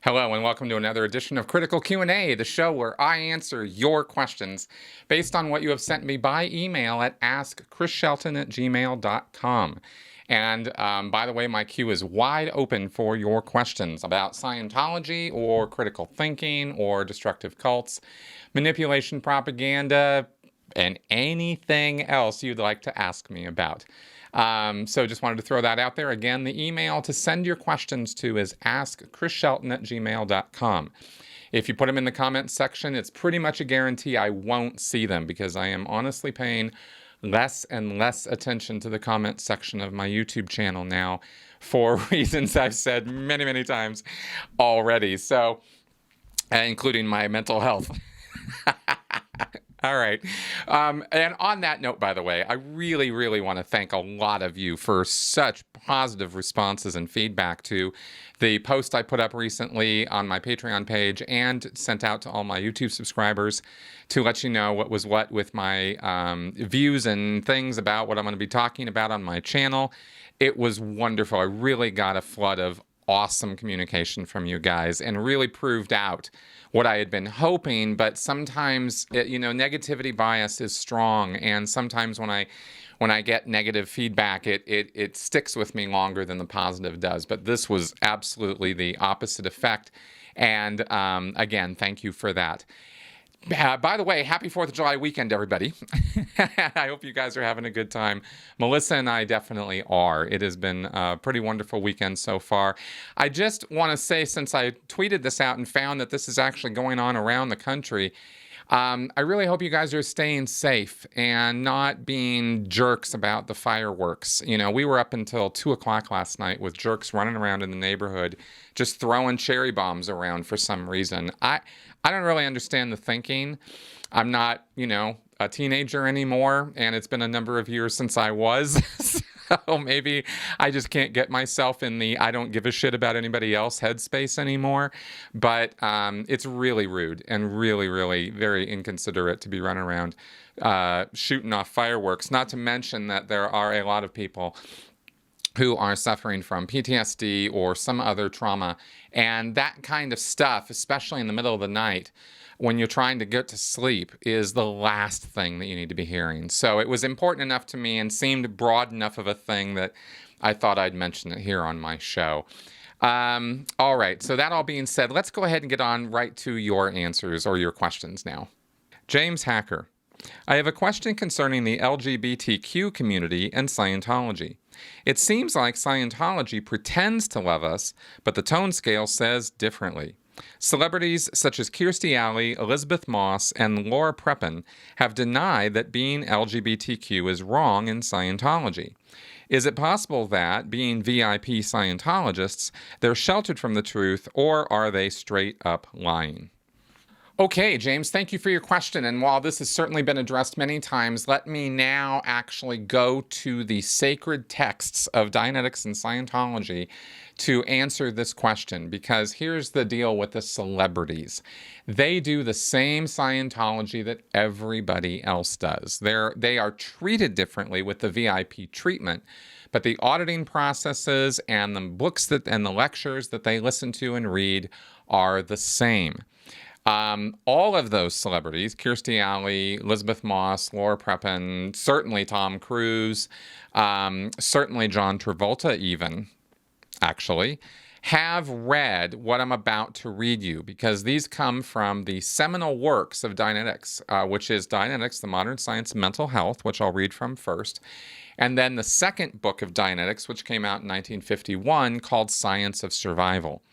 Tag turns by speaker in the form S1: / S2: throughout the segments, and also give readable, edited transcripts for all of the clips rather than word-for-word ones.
S1: Hello and welcome to another edition of Critical Q&A, the show where I answer your questions based on what you have sent me by email at AskChrisShelton@gmail.com. And by the way, my queue is wide open for your questions about Scientology or critical thinking or destructive cults, manipulation, propaganda, and anything else you'd like to ask me about. So just wanted to throw that out there. Again, the email to send your questions to is AskChrisShelton@gmail.com. If you put them in the comments section, it's pretty much a guarantee I won't see them because I am honestly paying less and less attention to the comment section of my YouTube channel now for reasons I've said many, many times already. So, including my mental health. All right. And on that note, by the way, I really, really want to thank a lot of you for such positive responses and feedback to the post I put up recently on my Patreon page and sent out to all my YouTube subscribers to let you know what was what with my views and things about what I'm going to be talking about on my channel. It was wonderful. I really got a flood of awesome communication from you guys and really proved out what I had been hoping, but sometimes, negativity bias is strong, and sometimes when I get negative feedback, it sticks with me longer than the positive does. But this was absolutely the opposite effect, and again, thank you for that. By the way, happy 4th of July weekend, everybody. I hope you guys are having a good time. Melissa and I definitely are. It has been a pretty wonderful weekend so far. I just want to say, since I tweeted this out and found that this is actually going on around the country, I really hope you guys are staying safe and not being jerks about the fireworks. We were up until 2 o'clock last night with jerks running around in the neighborhood, just throwing cherry bombs around for some reason. I don't really understand the thinking. I'm not, a teenager anymore, and it's been a number of years since I was. So maybe I just can't get myself in the I don't give a shit about anybody else headspace anymore. But it's really rude and really, really very inconsiderate to be running around shooting off fireworks. Not to mention that there are a lot of people who are suffering from PTSD or some other trauma. And that kind of stuff, especially in the middle of the night, when you're trying to get to sleep, is the last thing that you need to be hearing. So it was important enough to me and seemed broad enough of a thing that I thought I'd mention it here on my show. All right, so that all being said, let's go ahead and get on right to your answers or your questions now. James Hacker. I have a question concerning the LGBTQ community and Scientology. It seems like Scientology pretends to love us, but the tone scale says differently. Celebrities such as Kirstie Alley, Elizabeth Moss, and Laura Prepon have denied that being LGBTQ is wrong in Scientology. Is it possible that, being VIP Scientologists, they're sheltered from the truth, or are they straight up lying? Okay, James, thank you for your question. And while this has certainly been addressed many times, let me now actually go to the sacred texts of Dianetics and Scientology to answer this question, because here's the deal with the celebrities. They do the same Scientology that everybody else does. They are treated differently with the VIP treatment, but the auditing processes and the books and the lectures that they listen to and read are the same. All of those celebrities, Kirstie Alley, Elizabeth Moss, Laura Prepon, certainly Tom Cruise, certainly John Travolta even, actually, have read what I'm about to read you, because these come from the seminal works of Dianetics, which is Dianetics, The Modern Science of Mental Health, which I'll read from first, and then the second book of Dianetics, which came out in 1951, called Science of Survival.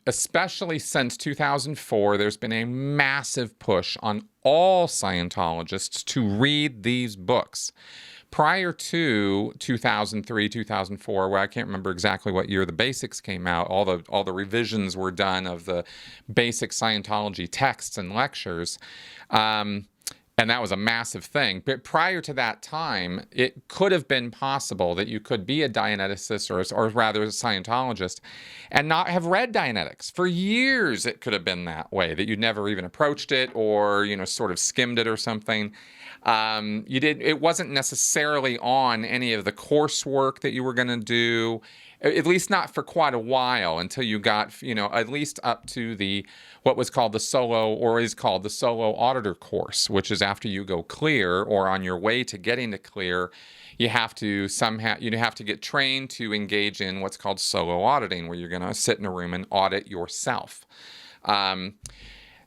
S1: Especially since 2004, there's been a massive push on all Scientologists to read these books. Prior to 2003, 2004, where I can't remember exactly what year the basics came out, all the revisions were done of the basic Scientology texts and lectures. And that was a massive thing. But prior to that time, it could have been possible that you could be a Dianeticist or rather a Scientologist and not have read Dianetics. For years, it could have been that way, that you'd never even approached it or, sort of skimmed it or something. It wasn't necessarily on any of the coursework that you were going to do. at least not for quite a while, until you got, at least up to what was called the solo, or is called the solo auditor course, which is after you go clear, or on your way to getting to clear, you have to get trained to engage in what's called solo auditing, where you're going to sit in a room and audit yourself.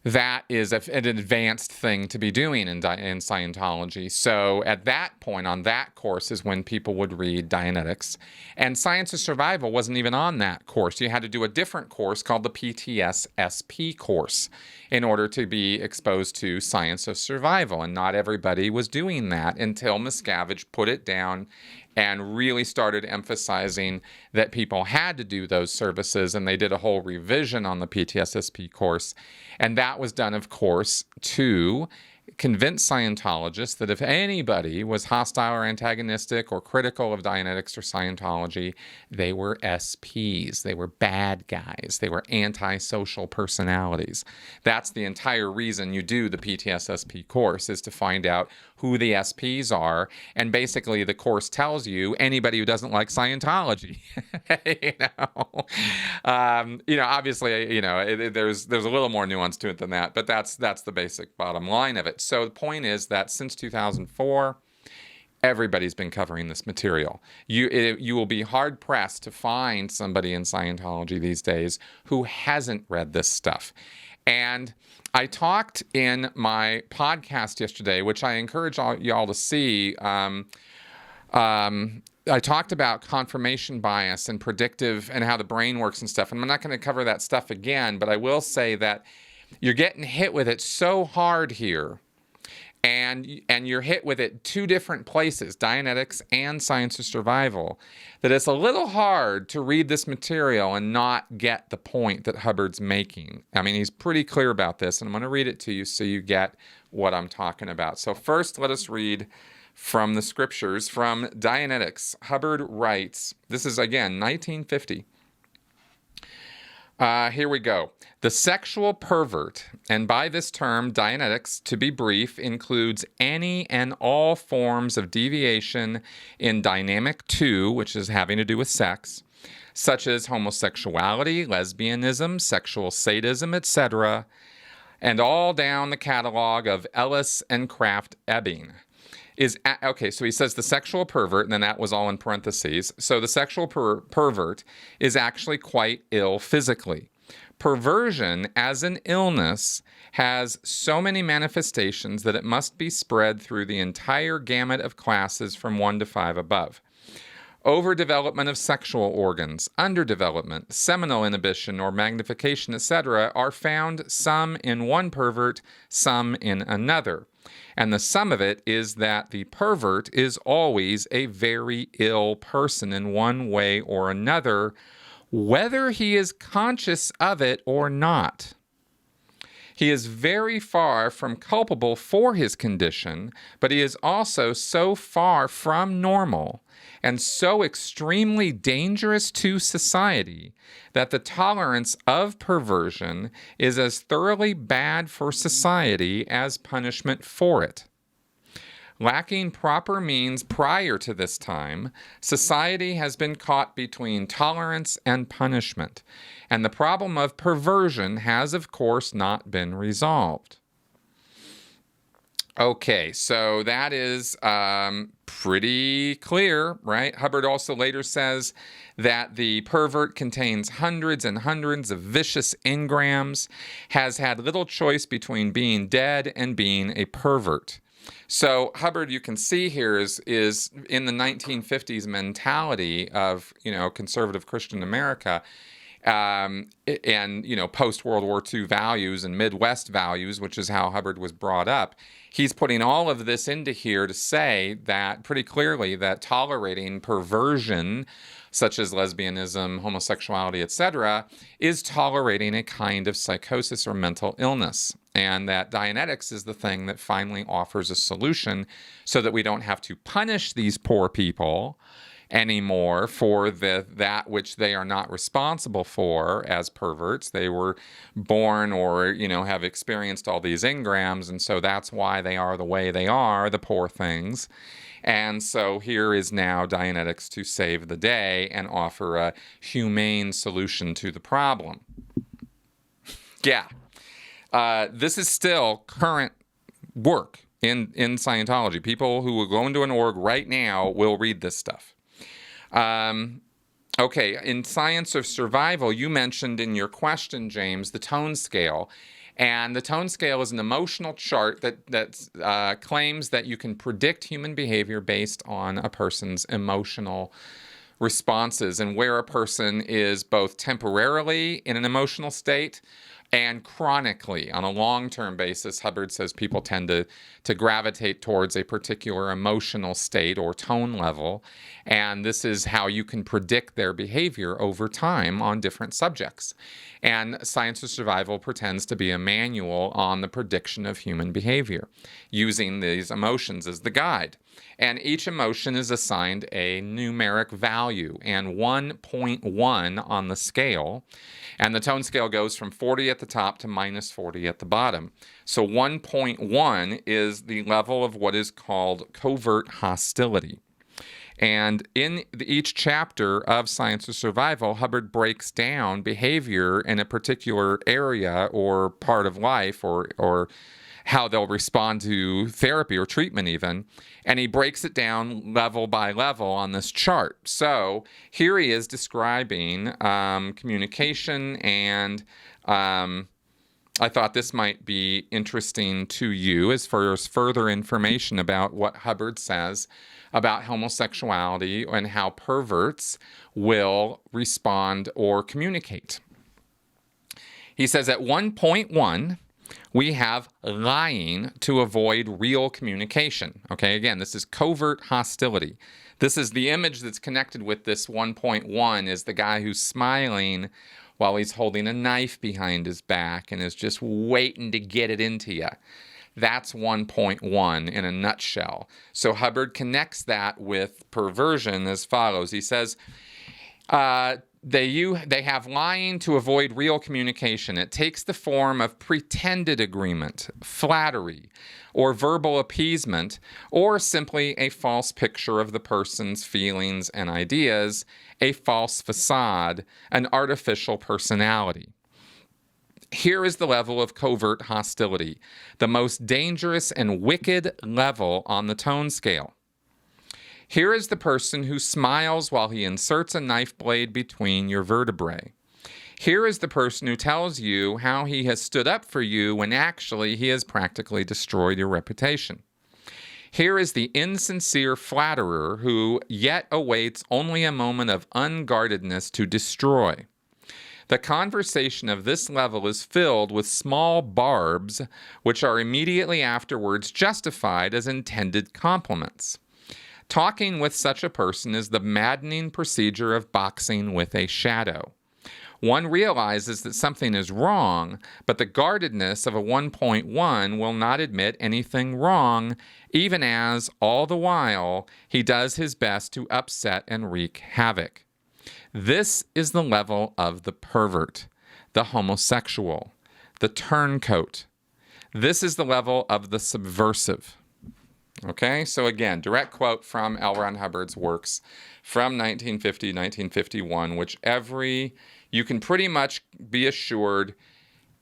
S1: That is an advanced thing to be doing in Scientology. So at that point, on that course, is when people would read Dianetics. And Science of Survival wasn't even on that course. You had to do a different course called the PTS-SP course in order to be exposed to Science of Survival. And not everybody was doing that until Miscavige put it down and really started emphasizing that people had to do those services, and they did a whole revision on the PTSSP course. And that was done, of course, to convince Scientologists that if anybody was hostile or antagonistic or critical of Dianetics or Scientology, they were SPs. They were bad guys. They were antisocial personalities. That's the entire reason you do the PTSSP course, is to find out who the SPs are. And basically the course tells you anybody who doesn't like Scientology. Obviously, there's a little more nuance to it than that, but that's the basic bottom line of it. So the point is that since 2004, everybody's been covering this material. You will be hard pressed to find somebody in Scientology these days who hasn't read this stuff. And I talked in my podcast yesterday, which I encourage y'all to see. I talked about confirmation bias and predictive and how the brain works and stuff. And I'm not going to cover that stuff again, but I will say that you're getting hit with it so hard here. And you're hit with it two different places, Dianetics and Science of Survival, that it's a little hard to read this material and not get the point that Hubbard's making. I mean, he's pretty clear about this, and I'm going to read it to you so you get what I'm talking about. So first, let us read from the scriptures from Dianetics. Hubbard writes, this is, again, 1950. Here we go. The sexual pervert, and by this term, Dianetics, to be brief, includes any and all forms of deviation in dynamic 2, which is having to do with sex, such as homosexuality, lesbianism, sexual sadism, etc., and all down the catalog of Ellis and Kraft-Ebing. So he says the sexual pervert, and then that was all in parentheses. So the sexual pervert is actually quite ill physically. Perversion as an illness has so many manifestations that it must be spread through the entire gamut of classes from 1 to 5 above. Overdevelopment of sexual organs, underdevelopment, seminal inhibition or magnification, etc., are found some in one pervert, some in another. And the sum of it is that the pervert is always a very ill person in one way or another, whether he is conscious of it or not. He is very far from culpable for his condition, but he is also so far from normal and so extremely dangerous to society that the tolerance of perversion is as thoroughly bad for society as punishment for it. Lacking proper means prior to this time, society has been caught between tolerance and punishment, and the problem of perversion has, of course, not been resolved. Okay, so that is pretty clear, right? Hubbard also later says that the pervert contains hundreds and hundreds of vicious engrams, has had little choice between being dead and being a pervert. So Hubbard, you can see here, is in the 1950s mentality of, conservative Christian America, and, post-World War II values and Midwest values, which is how Hubbard was brought up. He's putting all of this into here to say that pretty clearly that tolerating perversion, such as lesbianism, homosexuality, etc., is tolerating a kind of psychosis or mental illness. And that Dianetics is the thing that finally offers a solution so that we don't have to punish these poor people anymore for that which they are not responsible for as perverts. They were born or, have experienced all these engrams, and so that's why they are the way they are, the poor things. And so here is now Dianetics to save the day and offer a humane solution to the problem. Yeah. This is still current work in Scientology. People who will go into an org right now will read this stuff. Okay, in Science of Survival, you mentioned in your question, James, the tone scale. And the tone scale is an emotional chart that claims that you can predict human behavior based on a person's emotional responses and where a person is both temporarily in an emotional state and chronically on a long-term basis. Hubbard says people tend to gravitate towards a particular emotional state or tone level, and this is how you can predict their behavior over time on different subjects. And Science of Survival pretends to be a manual on the prediction of human behavior, using these emotions as the guide. And each emotion is assigned a numeric value, and 1.1 on the scale. And the tone scale goes from 40 at the top to minus 40 at the bottom. So 1.1 is the level of what is called covert hostility. And in each chapter of Science of Survival, Hubbard breaks down behavior in a particular area or part of life or how they'll respond to therapy or treatment even. And he breaks it down level by level on this chart. So here he is describing communication, and I thought this might be interesting to you as far as further information about what Hubbard says about homosexuality and how perverts will respond or communicate. He says at 1.1, we have lying to avoid real communication. Okay, again, this is covert hostility. This is the image that's connected with this 1.1 is the guy who's smiling while he's holding a knife behind his back and is just waiting to get it into you. That's 1.1 in a nutshell. So Hubbard connects that with perversion as follows. He says, they have lying to avoid real communication. It takes the form of pretended agreement, flattery, or verbal appeasement, or simply a false picture of the person's feelings and ideas, a false facade, an artificial personality. Here is the level of covert hostility, the most dangerous and wicked level on the tone scale. Here is the person who smiles while he inserts a knife blade between your vertebrae. Here is the person who tells you how he has stood up for you when actually he has practically destroyed your reputation. Here is the insincere flatterer who yet awaits only a moment of unguardedness to destroy. The conversation of this level is filled with small barbs, which are immediately afterwards justified as intended compliments. Talking with such a person is the maddening procedure of boxing with a shadow. One realizes that something is wrong, but the guardedness of a 1.1 will not admit anything wrong, even as, all the while, he does his best to upset and wreak havoc. This is the level of the pervert, the homosexual, the turncoat. This is the level of the subversive. Okay, so again, direct quote from L. Ron Hubbard's works from 1950, 1951, which you can pretty much be assured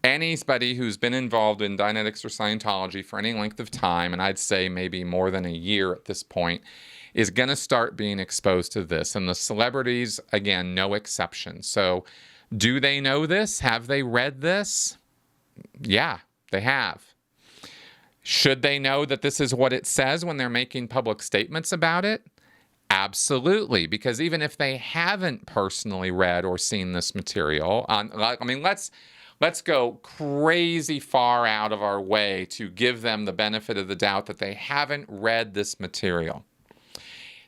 S1: anybody who's been involved in Dianetics or Scientology for any length of time, and I'd say maybe more than a year at this point, is going to start being exposed to this. And the celebrities, again, no exception. So do they know this? Have they read this? Yeah, they have. Should they know that this is what it says when they're making public statements about it? Absolutely, because even if they haven't personally read or seen this material, let's go crazy far out of our way to give them the benefit of the doubt that they haven't read this material.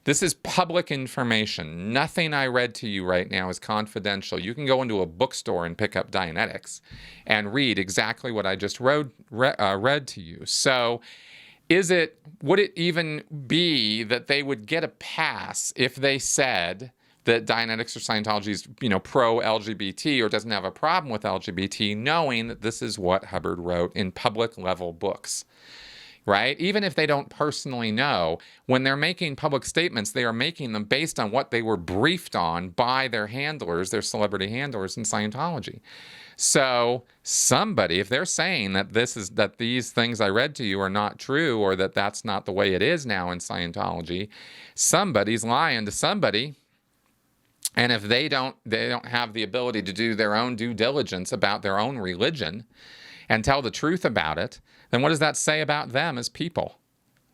S1: This is public information. Nothing I read to you right now is confidential. You can go into a bookstore and pick up Dianetics and read exactly what I just read to you. So would it even be that they would get a pass if they said that Dianetics or Scientology is, pro-LGBT or doesn't have a problem with LGBT, knowing that this is what Hubbard wrote in public level books, right? Even if they don't personally know, when they're making public statements, they are making them based on what they were briefed on by their handlers, their celebrity handlers in Scientology. So somebody, if they're saying that these things I read to you are not true, or that that's not the way it is now in Scientology, somebody's lying to somebody. And if they don't have the ability to do their own due diligence about their own religion and tell the truth about it, then what does that say about them as people?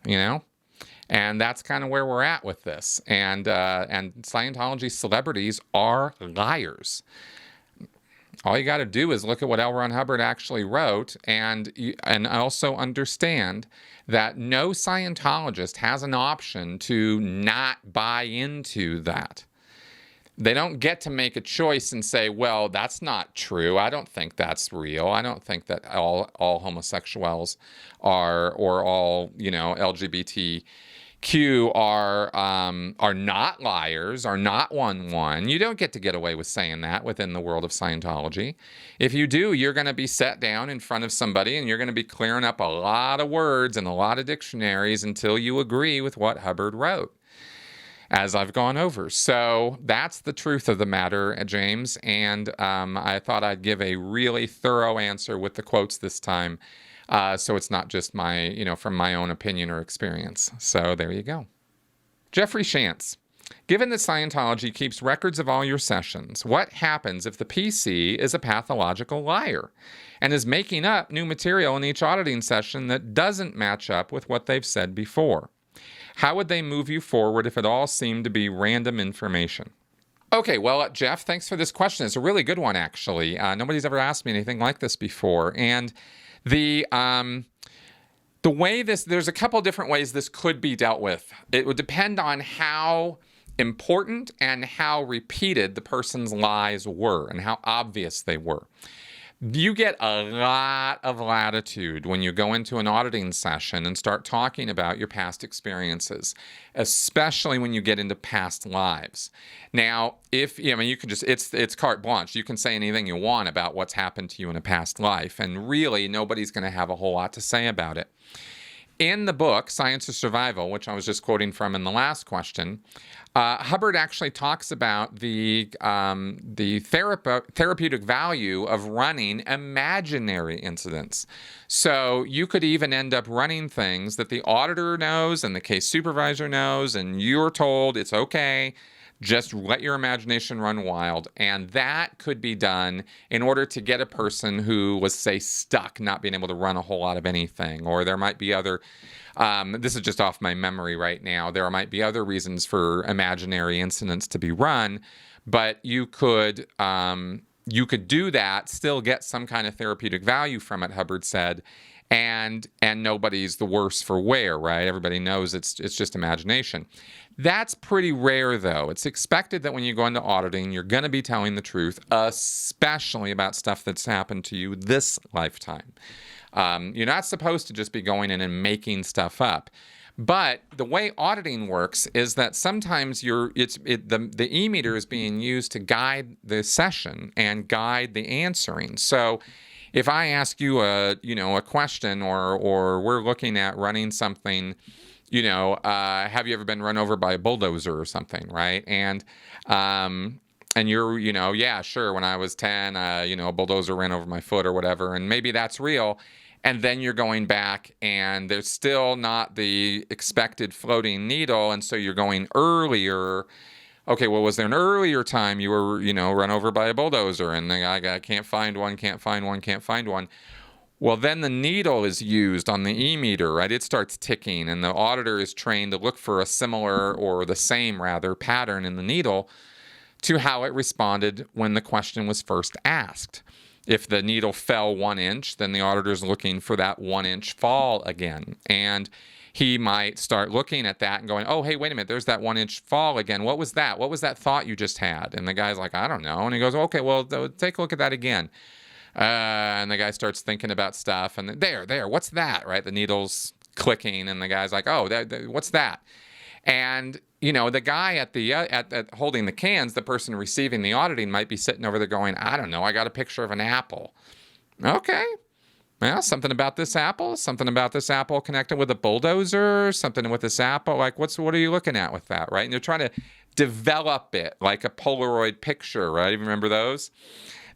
S1: And that's kind of where we're at with this. And Scientology celebrities are liars. All you got to do is look at what L. Ron Hubbard actually wrote, and also understand that no Scientologist has an option to not buy into that. They don't get to make a choice and say, well, that's not true. I don't think that's real. I don't think that all homosexuals are, or all, LGBTQ are not liars, are not one. You don't get away with saying that within the world of Scientology. If you do, you're going to be set down in front of somebody and you're going to be clearing up a lot of words and a lot of dictionaries until you agree with what Hubbard wrote, as I've gone over. So that's the truth of the matter, James. And I thought I'd give a really thorough answer with the quotes this time. So it's not just from my own opinion or experience. So there you go. Jeffrey Shantz. Given that Scientology keeps records of all your sessions, what happens if the PC is a pathological liar and is making up new material in each auditing session that doesn't match up with what they've said before? How would they move you forward if it all seemed to be random information? Okay, well, Jeff, thanks for this question. It's a really good one, actually. Nobody's ever asked me anything like this before. And the way there's a couple different ways this could be dealt with. It would depend on how important and how repeated the person's lies were and how obvious they were. You get a lot of latitude when you go into an auditing session and start talking about your past experiences, especially when you get into past lives. Now, you can just, it's carte blanche. You can say anything you want about what's happened to you in a past life, and really nobody's going to have a whole lot to say about it. In the book, Science of Survival, which I was just quoting from in the last question, Hubbard actually talks about the therapeutic value of running imaginary incidents. So you could even end up running things that the auditor knows and the case supervisor knows, and you're told it's okay. Just let your imagination run wild. And that could be done in order to get a person who was, say, stuck, not being able to run a whole lot of anything. Or there might be other, this is just off my memory right now, there might be other reasons for imaginary incidents to be run, but you could do that, still get some kind of therapeutic value from it, Hubbard said, and nobody's the worse for wear, right? Everybody knows it's just imagination. That's pretty rare, though. It's expected that when you go into auditing, you're going to be telling the truth, especially about stuff that's happened to you this lifetime. You're not supposed to just be going in and making stuff up. But the way auditing works is that sometimes the e-meter is being used to guide the session and guide the answering. So if I ask you a question, or we're looking at running something, have you ever been run over by a bulldozer or something, right? And you're, yeah, sure, when I was 10, a bulldozer ran over my foot or whatever, and maybe that's real. And then you're going back and there's still not the expected floating needle, and so you're going earlier. Okay, well, was there an earlier time you were, run over by a bulldozer and the guy can't find one? Well, then the needle is used on the e-meter, right? It starts ticking, and the auditor is trained to look for a similar, or the same rather, pattern in the needle to how it responded when the question was first asked. If the needle fell 1 inch, then the auditor's looking for that 1 inch fall again. And he might start looking at that and going, oh, hey, wait a minute, there's that 1 inch fall again. What was that? What was that thought you just had? And the guy's like, I don't know. And he goes, okay, well, take a look at that again. And the guy starts thinking about stuff, and there, what's that, right? The needle's clicking, and the guy's like, oh, what's that? And, the guy at holding the cans, the person receiving the auditing might be sitting over there going, I don't know, I got a picture of an apple. Okay. Well, something about this apple connected with a bulldozer, something with this apple. Like, what are you looking at with that, right? And you're trying to develop it like a Polaroid picture, right? Remember those?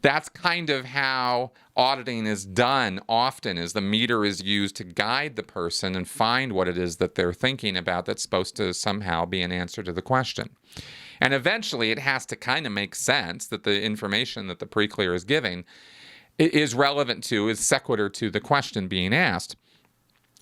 S1: That's kind of how auditing is done often, is the meter is used to guide the person and find what it is that they're thinking about that's supposed to somehow be an answer to the question. And eventually it has to kind of make sense that the information that the pre-clear is giving is relevant to, is sequitur to the question being asked.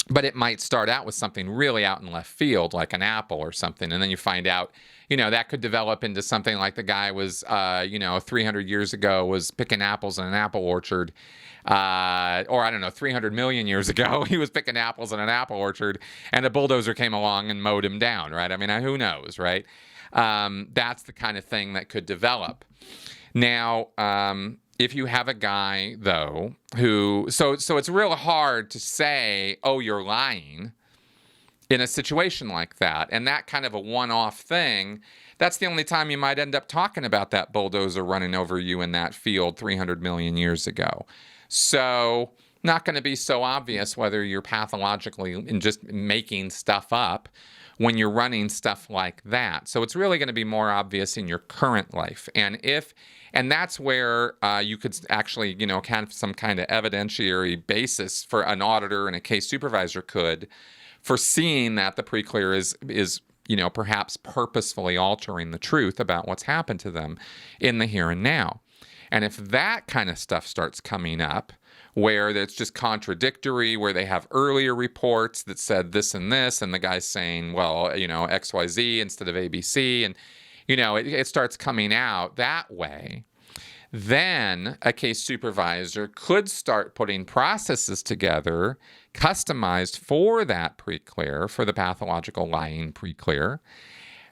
S1: But it might start out with something really out in left field, like an apple or something, and then you find out, that could develop into something like the guy was, 300 years ago was picking apples in an apple orchard, or I don't know, 300 million years ago he was picking apples in an apple orchard, and a bulldozer came along and mowed him down, right? I mean, who knows, right? That's the kind of thing that could develop. Now, if you have a guy, though, who... So it's real hard to say, oh, you're lying in a situation like that. And that kind of a one-off thing, that's the only time you might end up talking about that bulldozer running over you in that field 300 million years ago. So not going to be so obvious whether you're pathologically and just making stuff up when you're running stuff like that. So it's really going to be more obvious in your current life. And that's where you could actually, have some kind of evidentiary basis for an auditor and a case supervisor could, for seeing that the pre-clear is perhaps purposefully altering the truth about what's happened to them in the here and now. And if that kind of stuff starts coming up, where it's just contradictory, where they have earlier reports that said this, and the guy's saying, well, XYZ instead of ABC, and, it starts coming out that way, then a case supervisor could start putting processes together customized for that pre-clear, for the pathological lying pre-clear,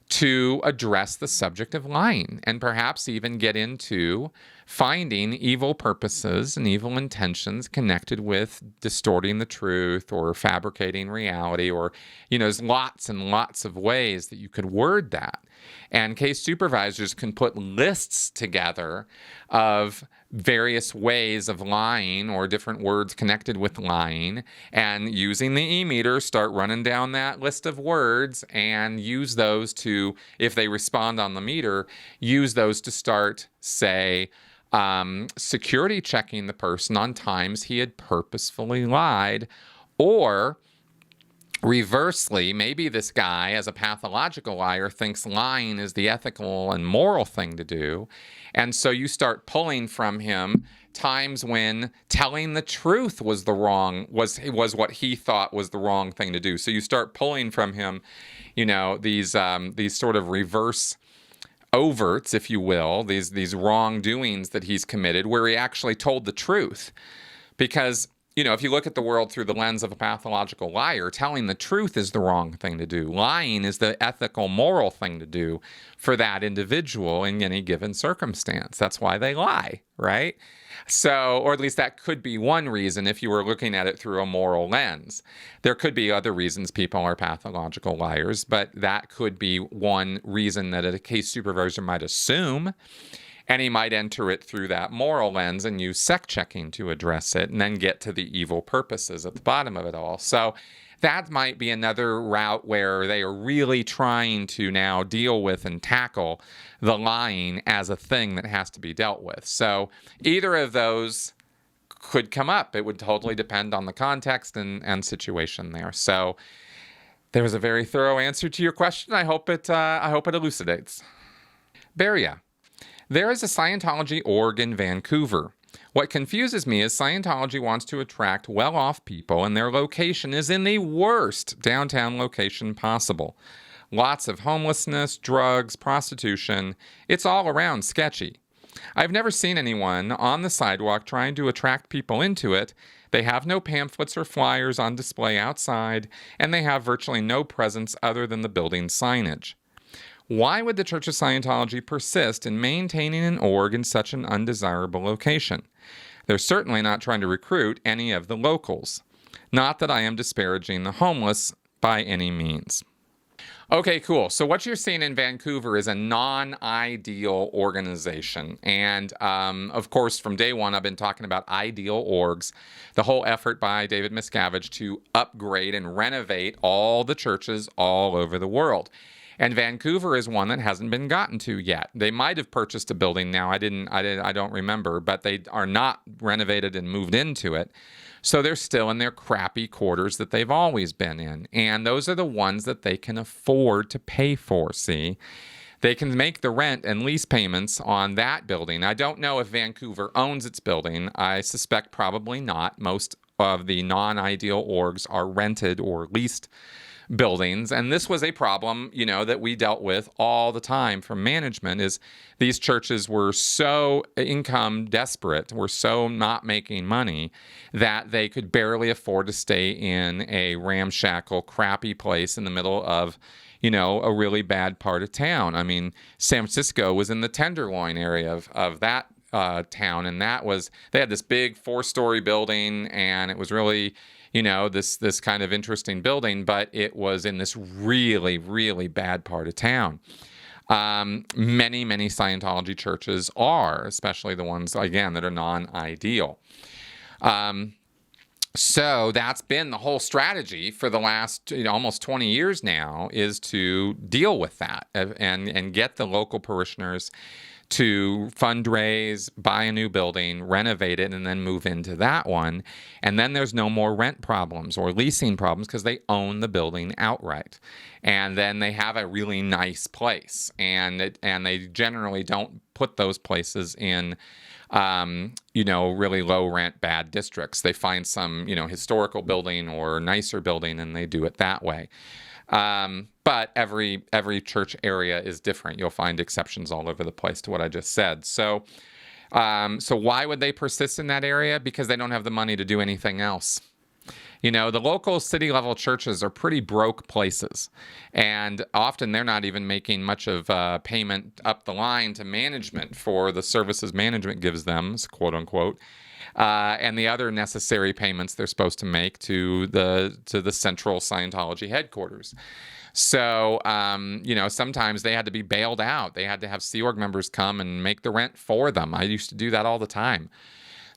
S1: to address the subject of lying, and perhaps even get into finding evil purposes and evil intentions connected with distorting the truth or fabricating reality, or, there's lots and lots of ways that you could word that. And case supervisors can put lists together of various ways of lying or different words connected with lying, and using the e-meter, start running down that list of words and use those to, if they respond on the meter, use those to start, say, security checking the person on times he had purposefully lied, or reversely, maybe this guy, as a pathological liar, thinks lying is the ethical and moral thing to do. And so you start pulling from him times when telling the truth was was what he thought was the wrong thing to do. So you start pulling from him, these sort of reverse overts, if you will, these wrongdoings that he's committed, where he actually told the truth. Because if you look at the world through the lens of a pathological liar, telling the truth is the wrong thing to do. Lying is the ethical, moral thing to do for that individual in any given circumstance. That's why they lie, right? So, or at least that could be one reason if you were looking at it through a moral lens. There could be other reasons people are pathological liars, but that could be one reason that a case supervisor might assume. And he might enter it through that moral lens and use sec-checking to address it, and then get to the evil purposes at the bottom of it all. So that might be another route where they are really trying to now deal with and tackle the lying as a thing that has to be dealt with. So either of those could come up. It would totally depend on the context and situation there. So there was a very thorough answer to your question. I hope it elucidates. Beria. There is a Scientology org in Vancouver. What confuses me is Scientology wants to attract well-off people, and their location is in the worst downtown location possible. Lots of homelessness, drugs, prostitution. It's all around sketchy. I've never seen anyone on the sidewalk trying to attract people into it. They have no pamphlets or flyers on display outside, and they have virtually no presence other than the building's signage. Why would the Church of Scientology persist in maintaining an org in such an undesirable location? They're certainly not trying to recruit any of the locals. Not that I am disparaging the homeless by any means. Okay, cool. So what you're seeing in Vancouver is a non-ideal organization. And of course, from day one, I've been talking about ideal orgs, the whole effort by David Miscavige to upgrade and renovate all the churches all over the world. And Vancouver is one that hasn't been gotten to yet. They might have purchased a building now. I don't remember, but they are not renovated and moved into it. So they're still in their crappy quarters that they've always been in. And those are the ones that they can afford to pay for, see? They can make the rent and lease payments on that building. I don't know if Vancouver owns its building. I suspect probably not. Most of the non-ideal orgs are rented or leased buildings. And this was a problem, that we dealt with all the time from management, is these churches were so income desperate, were so not making money that they could barely afford to stay in a ramshackle, crappy place in the middle of, a really bad part of town. I mean, San Francisco was in the Tenderloin area of that town, and they had this big 4-story building, and it was really this kind of interesting building, but it was in this really, really bad part of town. Many, many Scientology churches are, especially the ones, again, that are non-ideal. So that's been the whole strategy for the last almost 20 years now, is to deal with that and get the local parishioners to fundraise, buy a new building, renovate it, and then move into that one. And then there's no more rent problems or leasing problems because they own the building outright. And then they have a really nice place. And they generally don't put those places in, really low rent, bad districts. They find some, historical building or nicer building, and they do it that way. But every church area is different. You'll find exceptions all over the place to what I just said. So why would they persist in that area? Because they don't have the money to do anything else. The local city level churches are pretty broke places, and often they're not even making much of payment up the line to management for the services management gives them, quote unquote. And the other necessary payments they're supposed to make to the central Scientology headquarters. So, sometimes they had to be bailed out. They had to have Sea Org members come and make the rent for them. I used to do that all the time.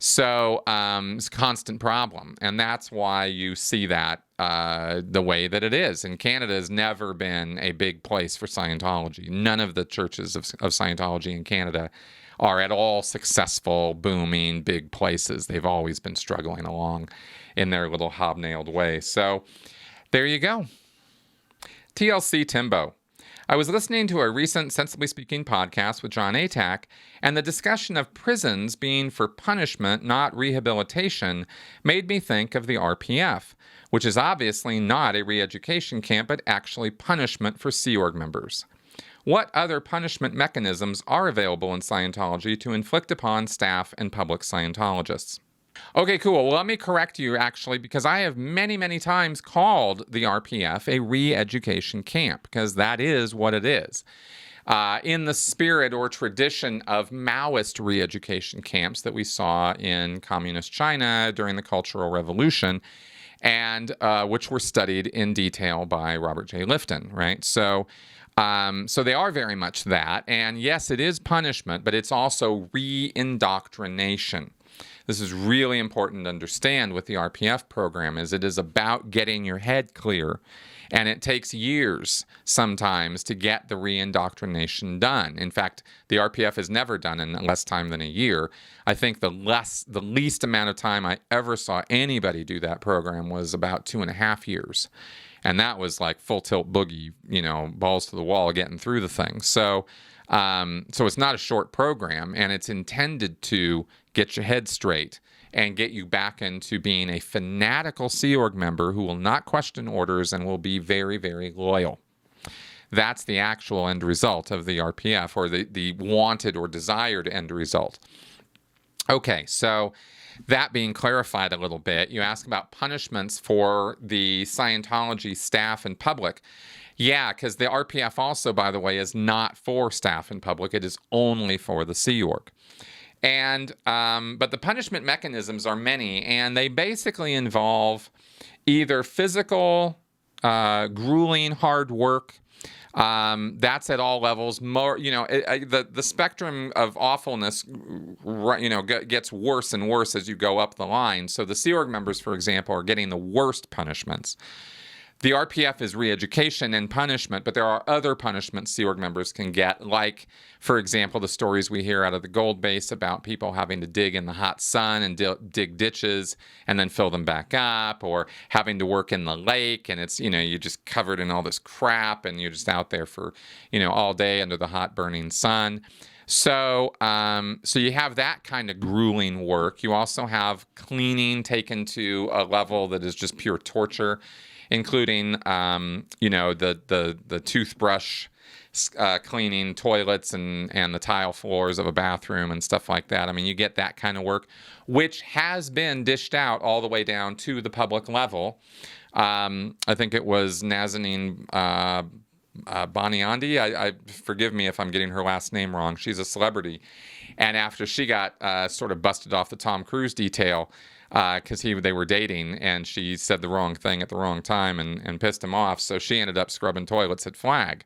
S1: So it's a constant problem. And that's why you see that the way that it is. And Canada has never been a big place for Scientology. None of the churches of Scientology in Canada are at all successful, booming, big places. They've always been struggling along in their little hobnailed way. So there you go. TLC Timbo. I was listening to a recent Sensibly Speaking podcast with John Atack, and the discussion of prisons being for punishment, not rehabilitation, made me think of the RPF, which is obviously not a re-education camp, but actually punishment for Sea Org members. What other punishment mechanisms are available in Scientology to inflict upon staff and public Scientologists? Okay, cool. Well, let me correct you, actually, because I have many, many times called the RPF a re-education camp, because that is what it is. In the spirit or tradition of Maoist re-education camps that we saw in communist China during the Cultural Revolution, and which were studied in detail by Robert J. Lifton, right? So they are very much that. And yes, it is punishment, but it's also re-indoctrination. This is really important to understand with the RPF program, is it is about getting your head clear. And it takes years sometimes to get the re-indoctrination done. In fact, the RPF is never done in less time than a year. I think the least amount of time I ever saw anybody do that program was about 2.5 years. And that was like full tilt boogie, balls to the wall getting through the thing. So it's not a short program, and it's intended to get your head straight and get you back into being a fanatical Sea Org member who will not question orders and will be very, very loyal. That's the actual end result of the RPF, or the wanted or desired end result. Okay, so that being clarified a little bit, you ask about punishments for the Scientology staff and public. Yeah, because the RPF also, by the way, is not for staff and public. It is only for the Sea Org. And but the punishment mechanisms are many, and they basically involve either physical, grueling, hard work. That's at all levels. More, the spectrum of awfulness, gets worse and worse as you go up the line. So the Sea Org members, for example, are getting the worst punishments. The RPF is re-education and punishment, but there are other punishments Sea Org members can get, like, for example, the stories we hear out of the Gold Base about people having to dig in the hot sun and dig ditches and then fill them back up, or having to work in the lake and it's, you're just covered in all this crap and you're just out there for, all day under the hot burning sun. So you have that kind of grueling work. You also have cleaning taken to a level that is just pure torture, including, the toothbrush cleaning toilets and the tile floors of a bathroom and stuff like that. I mean, you get that kind of work, which has been dished out all the way down to the public level. I think it was Nazanin Baniandi. I forgive me if I'm getting her last name wrong. She's a celebrity. And after she got sort of busted off the Tom Cruise detail, because they were dating, and she said the wrong thing at the wrong time and pissed him off. So she ended up scrubbing toilets at Flag.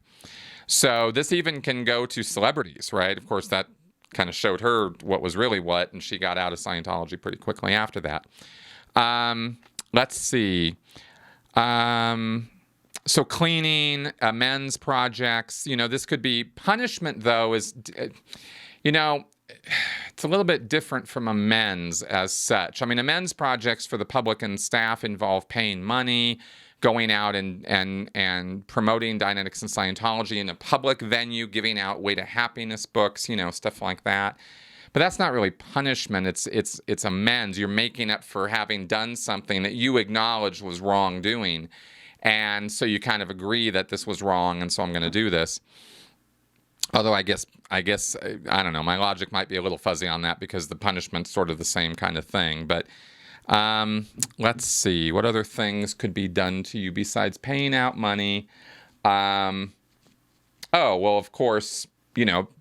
S1: So this even can go to celebrities, right? Of course, that kind of showed her what was really what, and she got out of Scientology pretty quickly after that. Let's see. So cleaning, amends projects, this could be punishment, though, is, it's a little bit different from amends as such. I mean, amends projects for the public and staff involve paying money, going out and promoting Dianetics and Scientology in a public venue, giving out Way to Happiness books, stuff like that. But that's not really punishment. It's amends. You're making up for having done something that you acknowledge was wrongdoing. And so you kind of agree that this was wrong, and so I'm going to do this. Although I guess I don't know, my logic might be a little fuzzy on that because the punishment's sort of the same kind of thing. But let's see, what other things could be done to you besides paying out money? Well, of course,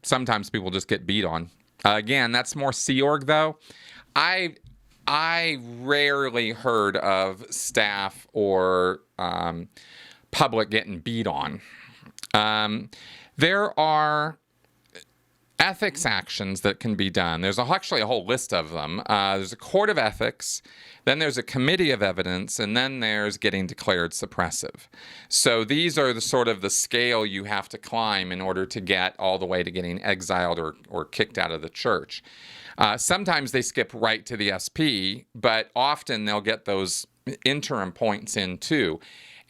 S1: sometimes people just get beat on. Again, that's more Sea Org, though. I rarely heard of staff or public getting beat on. There are ethics actions that can be done. There's actually a whole list of them. There's a court of ethics, then there's a committee of evidence, and then there's getting declared suppressive. So these are the sort of the scale you have to climb in order to get all the way to getting exiled or kicked out of the church. Sometimes they skip right to the SP, but often they'll get those interim points in too.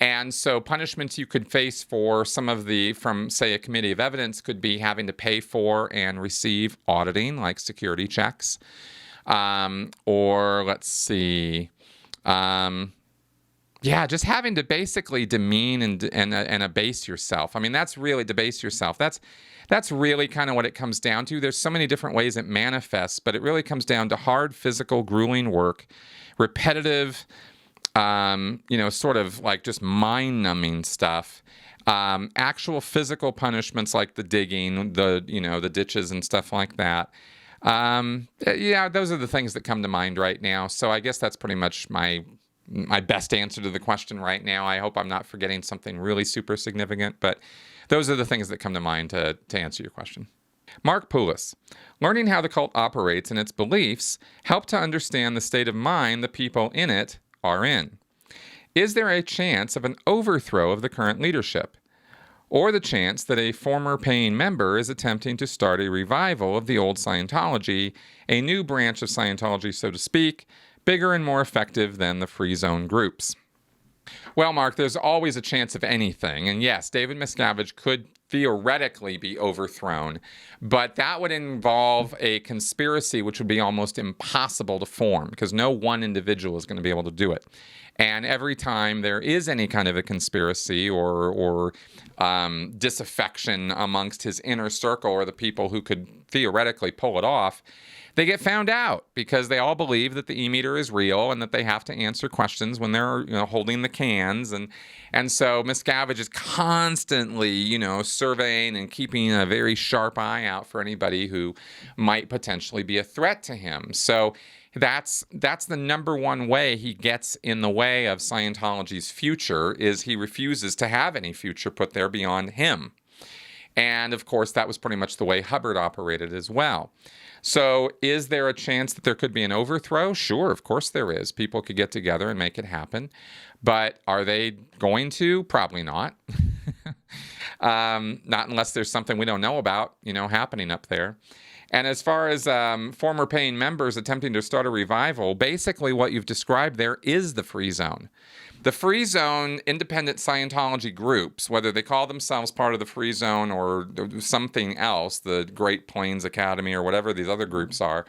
S1: And so punishments you could face for from, say, a committee of evidence could be having to pay for and receive auditing, like security checks. Or let's see, just having to basically demean and abase yourself. I mean, that's really debase yourself. That's really kind of what it comes down to. There's so many different ways it manifests, but it really comes down to hard, physical, grueling work, repetitive, sort of like just mind-numbing stuff. Actual physical punishments like the digging, the ditches and stuff like that. Those are the things that come to mind right now. So I guess that's pretty much my best answer to the question right now. I hope I'm not forgetting something really super significant, but those are the things that come to mind to answer your question. Mark Poulos. Learning how the cult operates and its beliefs help to understand the state of mind the people in it are in. Is there a chance of an overthrow of the current leadership? Or the chance that a former paying member is attempting to start a revival of the old Scientology, a new branch of Scientology, so to speak, bigger and more effective than the free zone groups? Well, Mark, there's always a chance of anything. And yes, David Miscavige could theoretically be overthrown, but that would involve a conspiracy which would be almost impossible to form because no one individual is going to be able to do it. And every time there is any kind of a conspiracy or disaffection amongst his inner circle or the people who could theoretically pull it off, they get found out because they all believe that the e-meter is real and that they have to answer questions when they're holding the cans. And so Miscavige is constantly, surveying and keeping a very sharp eye out for anybody who might potentially be a threat to him. So That's the number one way he gets in the way of Scientology's future, is he refuses to have any future put there beyond him. And of course, that was pretty much the way Hubbard operated as well. So is there a chance that there could be an overthrow? Sure, of course there is. People could get together and make it happen. But are they going to? Probably not. Not unless there's something we don't know about, happening up there. And as far as former paying members attempting to start a revival, basically what you've described there is the free zone. The free zone independent Scientology groups, whether they call themselves part of the free zone or something else, the Great Plains Academy or whatever these other groups are,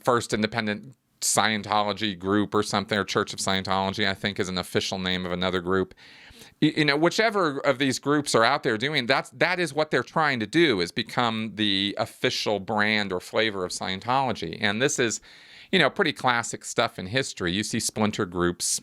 S1: First Independent Scientology group or something, or Church of Scientology, I think is an official name of another group. Whichever of these groups are out there doing that is what they're trying to do, is become the official brand or flavor of Scientology. And this is, pretty classic stuff in history. You see splinter groups,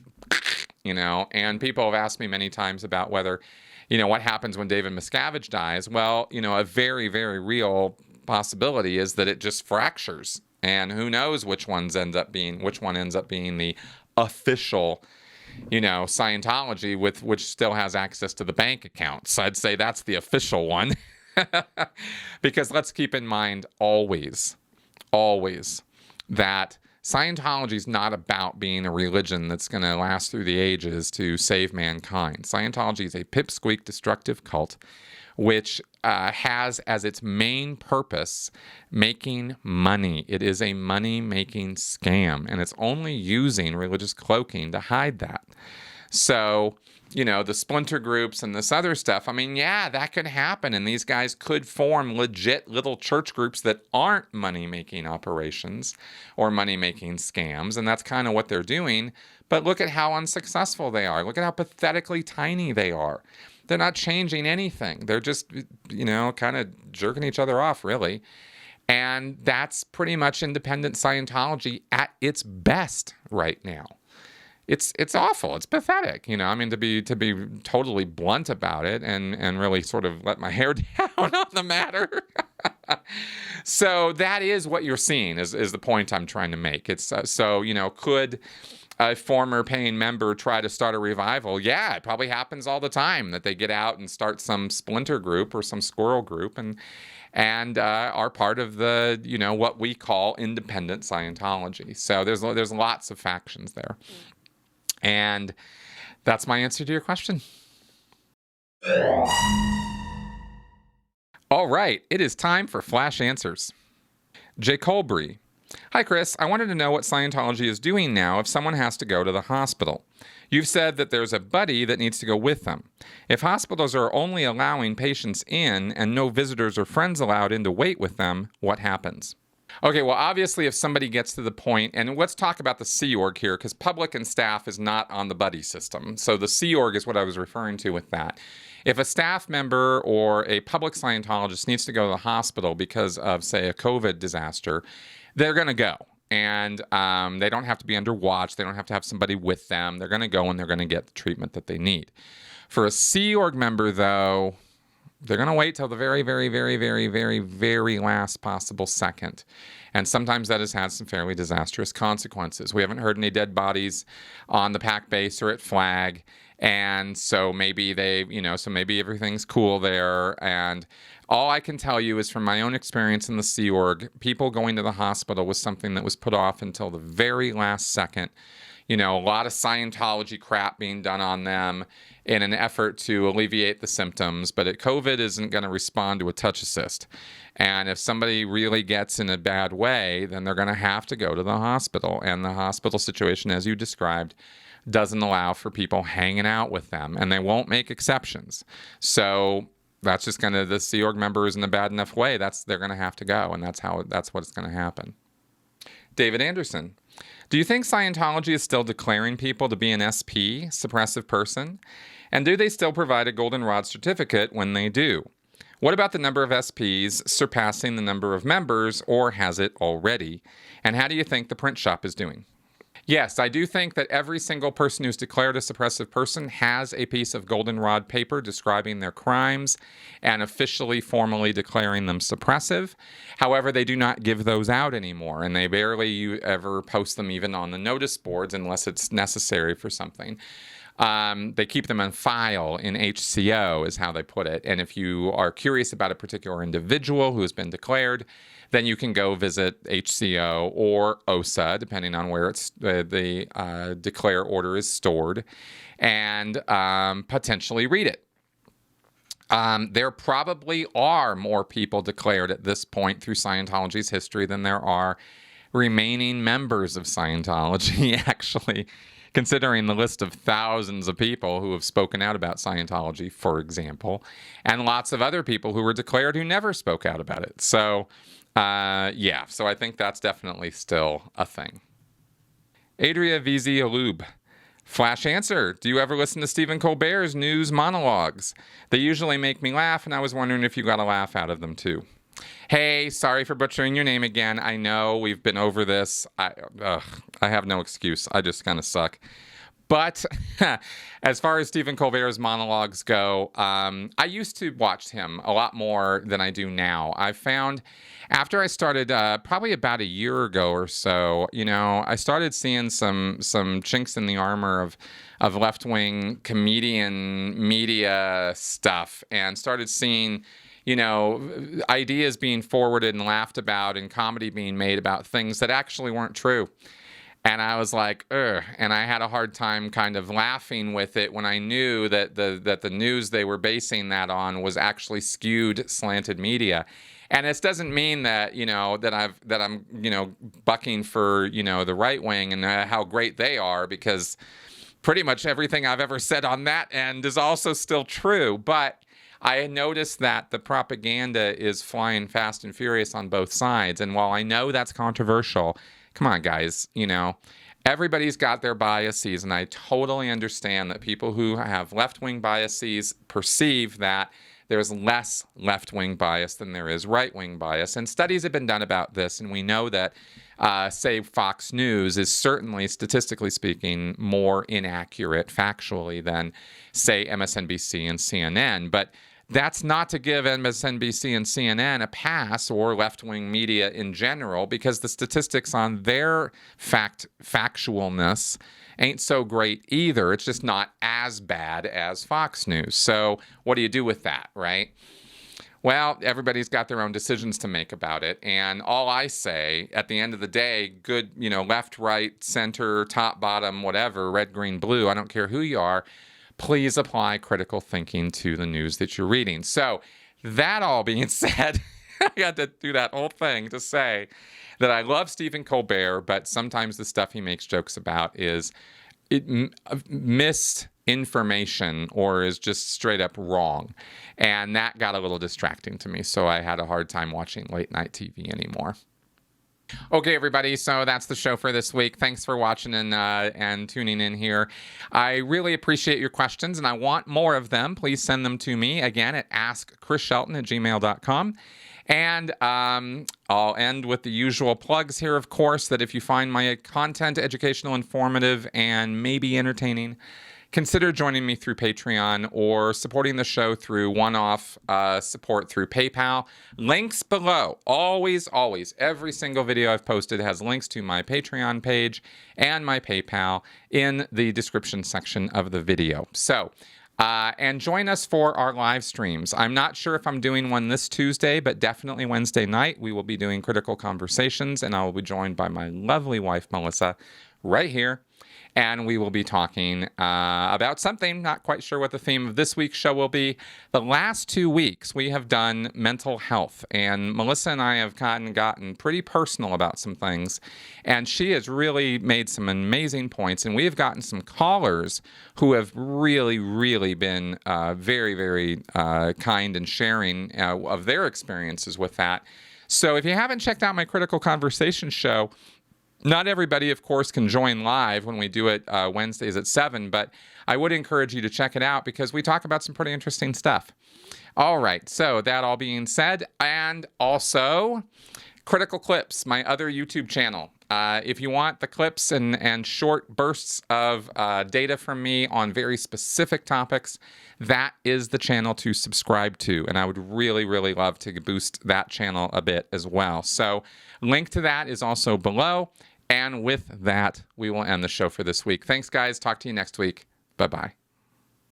S1: and people have asked me many times about whether, what happens when David Miscavige dies. Well, a very, very real possibility is that it just fractures. And who knows which one ends up being the official Scientology, which still has access to the bank accounts. So I'd say that's the official one. Because let's keep in mind always that Scientology is not about being a religion that's going to last through the ages to save mankind. Scientology is a pipsqueak destructive cult which has as its main purpose making money. It is a money-making scam, and it's only using religious cloaking to hide that. So, the splinter groups and this other stuff, that could happen, and these guys could form legit little church groups that aren't money-making operations or money-making scams, and that's kind of what they're doing. But look at how unsuccessful they are. Look at how pathetically tiny they are. They're not changing anything. They're just, kind of jerking each other off, really. And that's pretty much independent Scientology at its best right now. It's awful. It's pathetic. To be totally blunt about it and really sort of let my hair down on the matter. So that is what you're seeing is the point I'm trying to make. It's could a former paying member try to start a revival? Yeah, it probably happens all the time that they get out and start some splinter group or some squirrel group and are part of the, what we call independent Scientology. So there's lots of factions there. And that's my answer to your question. All right, it is time for Flash Answers. J. Colbert. Hi, Chris. I wanted to know what Scientology is doing now if someone has to go to the hospital. You've said that there's a buddy that needs to go with them. If hospitals are only allowing patients in and no visitors or friends allowed in to wait with them, what happens? Okay, well, obviously, if somebody gets to the point, and let's talk about the Sea Org here, because public and staff is not on the buddy system. So the Sea Org is what I was referring to with that. If a staff member or a public Scientologist needs to go to the hospital because of, say, a COVID disaster, they're going to go. And they don't have to be under watch. They don't have to have somebody with them. They're going to go and they're going to get the treatment that they need. For a Sea Org member, though, they're going to wait till the very, very, very, very, very, very last possible second. And sometimes that has had some fairly disastrous consequences. We haven't heard any dead bodies on the PAC base or at Flag. And so maybe maybe everything's cool there. And all I can tell you is from my own experience in the Sea Org, people going to the hospital was something that was put off until the very last second. A lot of Scientology crap being done on them in an effort to alleviate the symptoms. But COVID isn't going to respond to a touch assist. And if somebody really gets in a bad way, then they're going to have to go to the hospital. And the hospital situation, as you described, doesn't allow for people hanging out with them. And they won't make exceptions. So that's just the Sea Org member is in a bad enough way. They're going to have to go. And that's what's going to happen. David Anderson. Do you think Scientology is still declaring people to be an SP, suppressive person? And do they still provide a goldenrod certificate when they do? What about the number of SPs surpassing the number of members, or has it already? And how do you think the print shop is doing? Yes, I do think that every single person who's declared a suppressive person has a piece of goldenrod paper describing their crimes and officially, formally declaring them suppressive. However, they do not give those out anymore, and they barely ever post them even on the notice boards unless it's necessary for something. They keep them on file in HCO, is how they put it. And if you are curious about a particular individual who has been declared, then you can go visit HCO or OSA, depending on where the declare order is stored, and potentially read it. There probably are more people declared at this point through Scientology's history than there are remaining members of Scientology, actually, considering the list of thousands of people who have spoken out about Scientology, for example, and lots of other people who were declared who never spoke out about it. So, yeah, so I think that's definitely still a thing. Adria Vizi Alub. Flash answer. Do you ever listen to Stephen Colbert's news monologues? They usually make me laugh, and I was wondering if you got a laugh out of them too. Hey, sorry for butchering your name again. I know we've been over this. I have no excuse. I just kind of suck. But as far as Stephen Colbert's monologues go, I used to watch him a lot more than I do now. I found after I started, probably about a year ago or so, I started seeing some chinks in the armor of left-wing comedian media stuff, and started seeing ideas being forwarded and laughed about and comedy being made about things that actually weren't true. And I was like, ugh. And I had a hard time kind of laughing with it when I knew that the news they were basing that on was actually skewed, slanted media. And this doesn't mean that, that I'm bucking for, the right wing and how great they are, because pretty much everything I've ever said on that end is also still true. But I noticed that the propaganda is flying fast and furious on both sides. And while I know that's controversial, come on, guys, everybody's got their biases, and I totally understand that people who have left-wing biases perceive that there's less left-wing bias than there is right-wing bias. And studies have been done about this, and we know that, say, Fox News is certainly, statistically speaking, more inaccurate factually than, say, MSNBC and CNN. But that's not to give MSNBC and CNN a pass, or left-wing media in general, because the statistics on their factualness ain't so great either. It's just not as bad as Fox News. So what do you do with that, right? Well, everybody's got their own decisions to make about it. And all I say, at the end of the day, good, left, right, center, top, bottom, whatever, red, green, blue, I don't care who you are, please apply critical thinking to the news that you're reading. So that all being said, I had to do that whole thing to say that I love Stephen Colbert, but sometimes the stuff he makes jokes about is misinformation or is just straight up wrong. And that got a little distracting to me, so I had a hard time watching late night TV anymore. Okay, everybody, so that's the show for this week. Thanks for watching and tuning in here. I really appreciate your questions, and I want more of them. Please send them to me, again, at AskChrisShelton@gmail.com. And I'll end with the usual plugs here, of course, that if you find my content educational, informative, and maybe entertaining, consider joining me through Patreon or supporting the show through one-off support through PayPal. Links below. Always, always. Every single video I've posted has links to my Patreon page and my PayPal in the description section of the video. So, and join us for our live streams. I'm not sure if I'm doing one this Tuesday, but definitely Wednesday night. We will be doing Critical Conversations, and I will be joined by my lovely wife, Melissa, right here. And we will be talking about something, not quite sure what the theme of this week's show will be. The last 2 weeks, we have done mental health, and Melissa and I have gotten pretty personal about some things, and she has really made some amazing points, and we have gotten some callers who have really, really been very, very kind and sharing of their experiences with that. So if you haven't checked out my Critical Conversation show, not everybody, of course, can join live when we do it Wednesdays at 7, but I would encourage you to check it out because we talk about some pretty interesting stuff. All right, so that all being said, and also Critical Clips, my other YouTube channel. If you want the clips and short bursts of data from me on very specific topics, that is the channel to subscribe to. And I would really, really love to boost that channel a bit as well. So link to that is also below. And with that, we will end the show for this week. Thanks, guys. Talk to you next week. Bye-bye.